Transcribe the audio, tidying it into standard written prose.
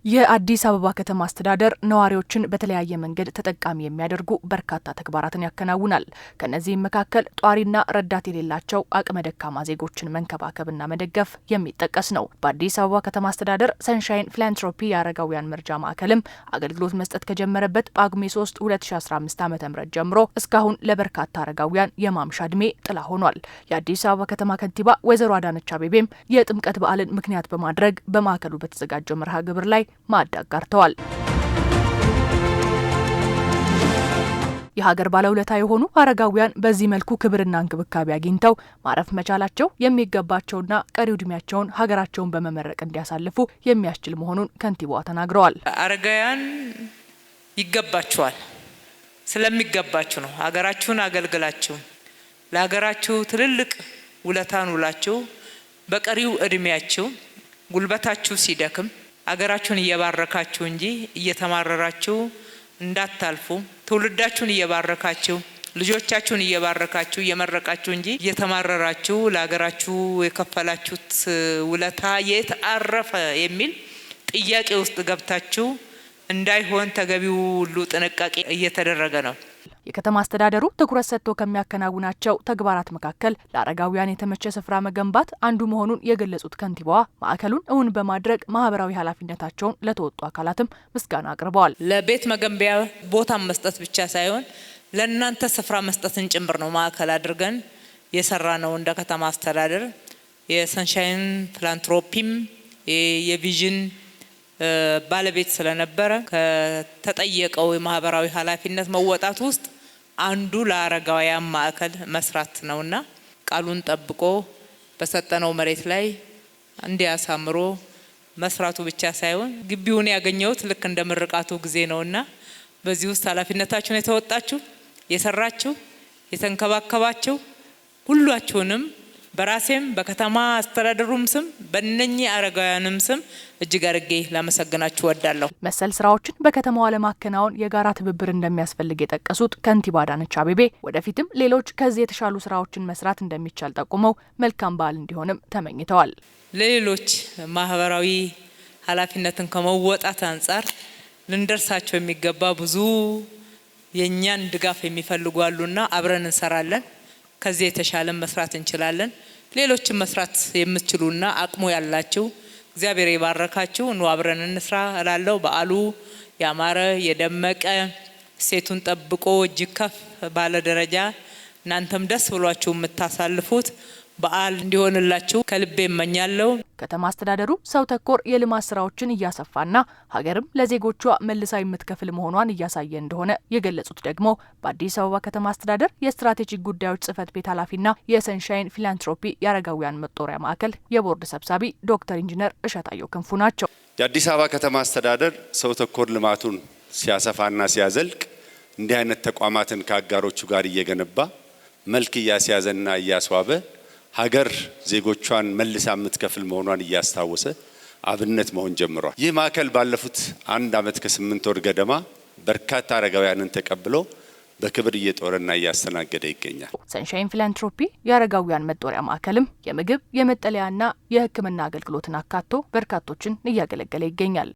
የአዲስ አበባ ከተማ አስተዳደር ነዋሪዎችን በተለያየ መንገድ ተጠቃሚ የሚያደርጉ በርካታ ተግባራትን ያከናውናል። ከነዚህም መካከል ጧሪና ረዳት የሌላቸው አቅመ ደካማ ዜጎችን መንከባከብና መደገፍ የሚጠቀስ ነው። በአዲስ አበባ ከተማ አስተዳደር ሰንሻይን ፊላንትሮፒ የአረጋውያን መርጃ ማዕከልም አገልግሎት መስጠት ከጀመረበት ጳጉሜ 3 2015 ዓ.ም ጀምሮ እስካሁን ለበርካታ አረጋውያን የማምሻ ዕድሜ ጥላ ሆኗል። የአዲስ አበባ ከተማ ከንቲባ ወይዘሮ አዳነች አቤቤም የጥምቀት በዓልን ምክንያት በማድረግ በማዕከሉ በተዘጋጀው መርሃ ግብር ላይ ማዕድ አጋርተዋል። የሀገር ባለውለታ የሆኑ አረጋውያን በዚህ መልኩ ክብርና እንክብካቤ አግኝተው ማረፍ መቻላቸው የሚገባቸውና ቀሪው ዕድሜያቸውን ሀገራቸውን በመመረቅ እንዲያሳልፉ የሚያስችል መሆኑን ከንቲባዋ ተናግረዋል። አረጋውያን ይገባቸዋል። ስለሚገባችሁ ነው ሀገራችሁን አገልግላችሁ ለሀገራችሁ ትልልቅ ውለታን ውላችሁ በቀሪው ዕድሜያችሁ ጉልበታችሁ ሲደክም አገራችሁን እየባረካችሁ እንጂ እየተማረራችሁ እንዳታልፉ ትውልዳችሁን እየባረካችሁ ልጆቻችሁን እየባረካችሁ እየመረቃችሁ እንጂ እየተማረራችሁ ለሀገራችሁ የከፈላችሁት ውለታ የት አረፈ የሚል ጥያቄ ውስጥ ገብታችሁ እንዳይሆን ተገቢው ሁሉ ጥንቃቄ እየተደረገ ነው። የከተማ አስተዳደሩ ትኩረት ሰጥቶ ከሚያከናውናቸው ተግባራት መካከል ለአረጋውያን የተመቸ ስፍራ መገንባት አንዱ መሆኑን የገለጹት ከንቲባዋ ማዕከሉን እውን በማድረግ ማህበራዊ ኃላፊነታቸውን ለተወጡ አካላትም ምስጋና አቅርበዋል። ለቤት መገንቢያ ቦታ መስጠት ብቻ ሳይሆን ለእናንተ ስፍራ መስጠትን ጭምር ነው ማዕከል አድርገን የሰራ ነው። እንደ ከተማ አስተዳደር የሰንሻይን ፊላንትሮፒም የቪዥን ባለቤት ስለነበረ ከተጠየቀው የማህበራዊ ኃላፊነት መወጣት ውስጥ አንዱ ለአረጋውያን ማዕከል መስራት ነውና ቃሉን ጠብቆ በሰጠነው መሬት ላይ እንዲያሳምሮ መስራቱ ብቻ ሳይሆን ግቢውን ያገኘውት ልክ እንደ ምርቃቱ ጊዜ ነውና በዚህ ውስጥ ኃላፊነታችሁን የተወጣችሁ የሰራችሁ የተንከባከባችሁ ሁላችሁንም በራሴም በከተማ አስተዳደሩም ስም በእነኚህ አረጋውያንም ስም እጅግ አድርጌ ላመሰግናችሁ እወዳለሁ። መሰል ስራዎችን በከተማዋ ለማከናወን የጋራ ትብብር እንደሚያስፈልግ የጠቀሱት ከንቲባ አዳነች አቤቤ ወደፊትም ሌሎች ከዚህ የተሻሉ ስራዎችን መስራት እንደሚቻል ጠቁመው መልካም በዓል እንዲሆንም ተመኝተዋል። ለሌሎች ማህበራዊ ኃላፊነትን ከመወጣት አንጻር ልንደርሳቸው የሚገባ ብዙ የኛን ድጋፍ የሚፈልጉ አሉና አብረን እንሰራለን። ከዚህ የተሻለ መስራት እንችላለን። ሌሎችም መስራት የምትችሉና አቅሙ ያላችሁ እግዚአብሔር ይባርካችሁ ነው አብረን እንስራ እላለሁ። በዓሉ ያማረ የደመቀ ሴቱን ጠብቆ እጅግ ከፍ ባለ ደረጃ እናንተም ደስ ብሏችሁ የምታሳልፉት በዓል እንዲሆንላችሁ ከልቤ እመኛለሁ። ከተማ አስተዳደሩ ሰው ተኮር የልማት ስራዎችን እያሰፋና ሀገርም ለዜጎቿ መልሳ የምትከፍል መሆኗን እያሳየ እንደሆነ የገለጹት ደግሞ በአዲስ አበባ ከተማ አስተዳደር የስትራቴጂክ ጉዳዮች ጽህፈት ቤት ኃላፊና የሰንሻይን ፊላንትሮፒ የአረጋውያን መጦሪያ ማዕከል የቦርድ ሰብሳቢ ዶክተር ኢንጂነር እሸታየሁ ክንፉ ናቸው። የአዲስ አበባ ከተማ አስተዳደር ሰው ተኮር ልማቱን ሲያሰፋና ሲያዘልቅ እንዲህ አይነት ተቋማትን ከአጋሮቹ ጋር እየገነባ መልክ እያስያዘና እያስዋበ ሀገር ዜጎቿን መልሳ የምትከፍል መሆኗን እያስታወሰ አብነት መሆን ጀምሯል። ይህ ማዕከል ባለፉት 1 ዓመት ከ8 ወር ገደማ በርካታ አረጋውያንን ተቀብሎ በክብር እየጦረና እያስተናገደ ይገኛል። ሰንሻይን ፊላንትሮፒ የአረጋውያን መጦሪያ ማዕከልም የምግብ የመጠለያና የሕክምና አገልግሎትን አካቶ በርካቶችን እያገለገለ ይገኛል።